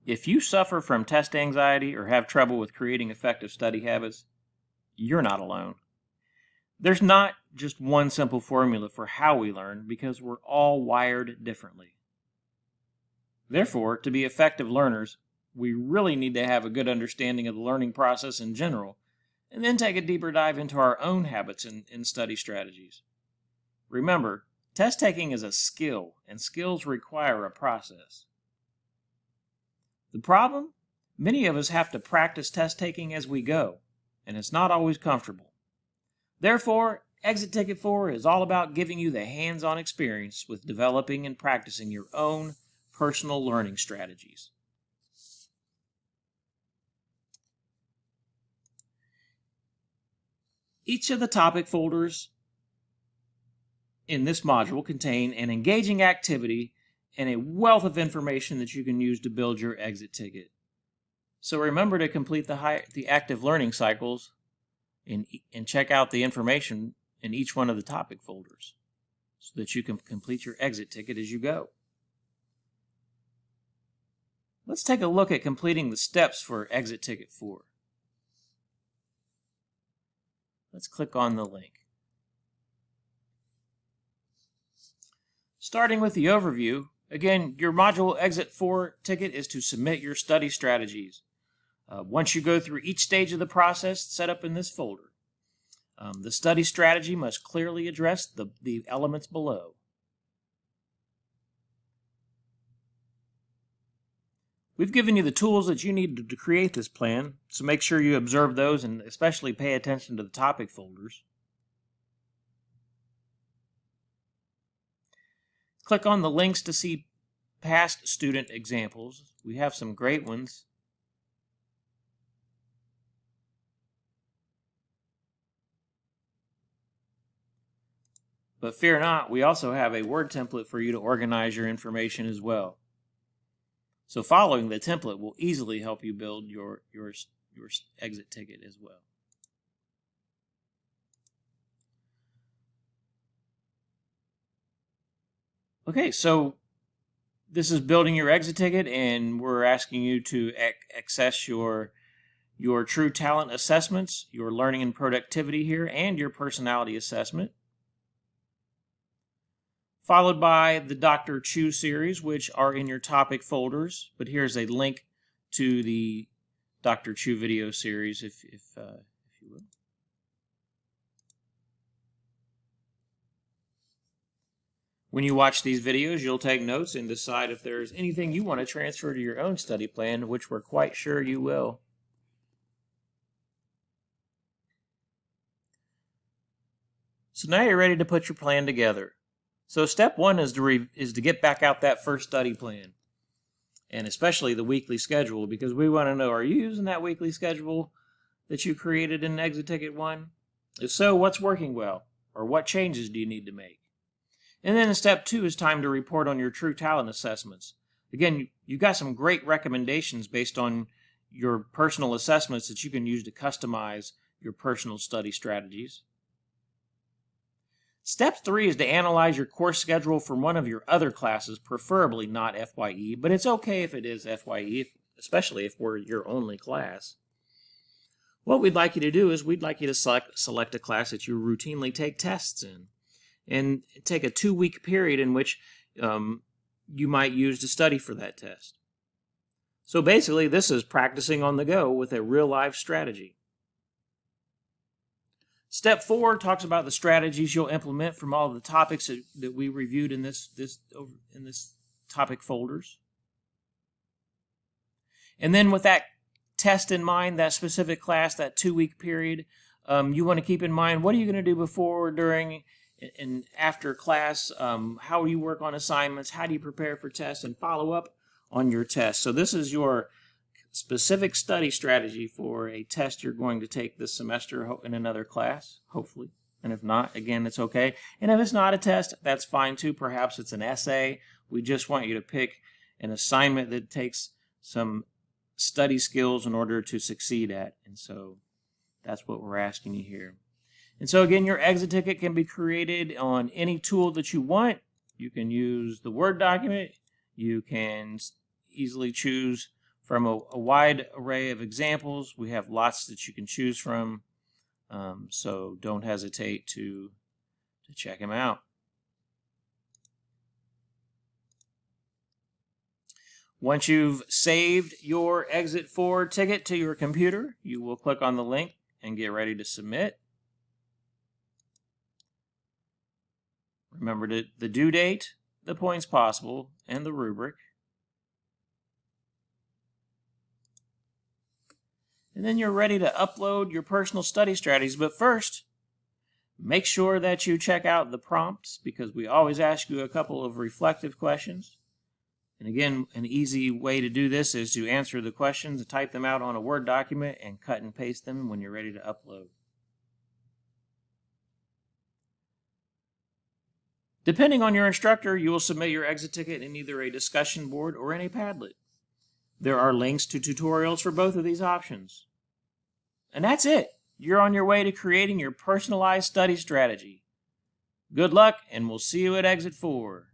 If you suffer from test anxiety or have trouble with creating effective study habits, you're not alone. There's not just one simple formula for how we learn because we're all wired differently. Therefore, to be effective learners, we really need to have a good understanding of the learning process in general, and then take a deeper dive into our own habits and study strategies. Remember, test taking is a skill, and skills require a process. The problem? Many of us have to practice test taking as we go, and it's not always comfortable. Therefore, Exit Ticket 4 is all about giving you the hands-on experience with developing and practicing your own personal learning strategies. Each of the topic folders in this module contain an engaging activity and a wealth of information that you can use to build your exit ticket. So remember to complete the active learning cycles and check out the information in each one of the topic folders so that you can complete your exit ticket as you go. Let's take a look at completing the steps for Exit Ticket 4. Let's click on the link. Starting with the overview, again, your module Exit 4 ticket is to submit your study strategies. Once you go through each stage of the process set up in this folder, the study strategy must clearly address the elements below. We've given you the tools that you need to create this plan, so make sure you observe those and especially pay attention to the topic folders. Click on the links to see past student examples. We have some great ones. But fear not, we also have a Word template for you to organize your information as well. So following the template will easily help you build your exit ticket as well. Okay, so this is building your exit ticket, and we're asking you to access your true talent assessments, your learning and productivity here, and your personality assessment. Followed by the Dr. Chu series, which are in your topic folders. But here's a link to the Dr. Chu video series, if you will. When you watch these videos, you'll take notes and decide if there's anything you want to transfer to your own study plan, which we're quite sure you will. So now you're ready to put your plan together. So step one is to get back out that first study plan, and especially the weekly schedule, because we want to know, are you using that weekly schedule that you created in Exit Ticket 1? If so, what's working well, or what changes do you need to make? And then in step two is time to report on your true talent assessments. Again, you've got some great recommendations based on your personal assessments that you can use to customize your personal study strategies. Step 3 is to analyze your course schedule for one of your other classes, preferably not FYE, but it's okay if it is FYE, especially if we're your only class. What we'd like you to do is we'd like you to select a class that you routinely take tests in, and take a 2-week period in which you might use to study for that test. So basically, this is practicing on the go with a real-life strategy. Step 4 talks about the strategies you'll implement from all of the topics that we reviewed in this topic folders. And then with that test in mind, that specific class, that 2-week period, you want to keep in mind, what are you going to do before, during, and after class? How do you work on assignments? How do you prepare for tests and follow up on your tests? So this is your specific study strategy for a test you're going to take this semester in another class, hopefully. And if not, again, it's okay. And if it's not a test, that's fine too. Perhaps it's an essay. We just want you to pick an assignment that takes some study skills in order to succeed at. And so that's what we're asking you here. And so again, your exit ticket can be created on any tool that you want. You can use the Word document. You can easily choose from a wide array of examples. We have lots that you can choose from, so don't hesitate to check them out. Once you've saved your Exit 4 ticket to your computer, you will click on the link and get ready to submit. Remember the due date, the points possible, and the rubric. And then you're ready to upload your personal study strategies. But first, make sure that you check out the prompts, because we always ask you a couple of reflective questions. And again, an easy way to do this is to answer the questions, type them out on a Word document, and cut and paste them when you're ready to upload. Depending on your instructor, you will submit your exit ticket in either a discussion board or in a Padlet. There are links to tutorials for both of these options. And that's it. You're on your way to creating your personalized study strategy. Good luck, and we'll see you at Exit 4.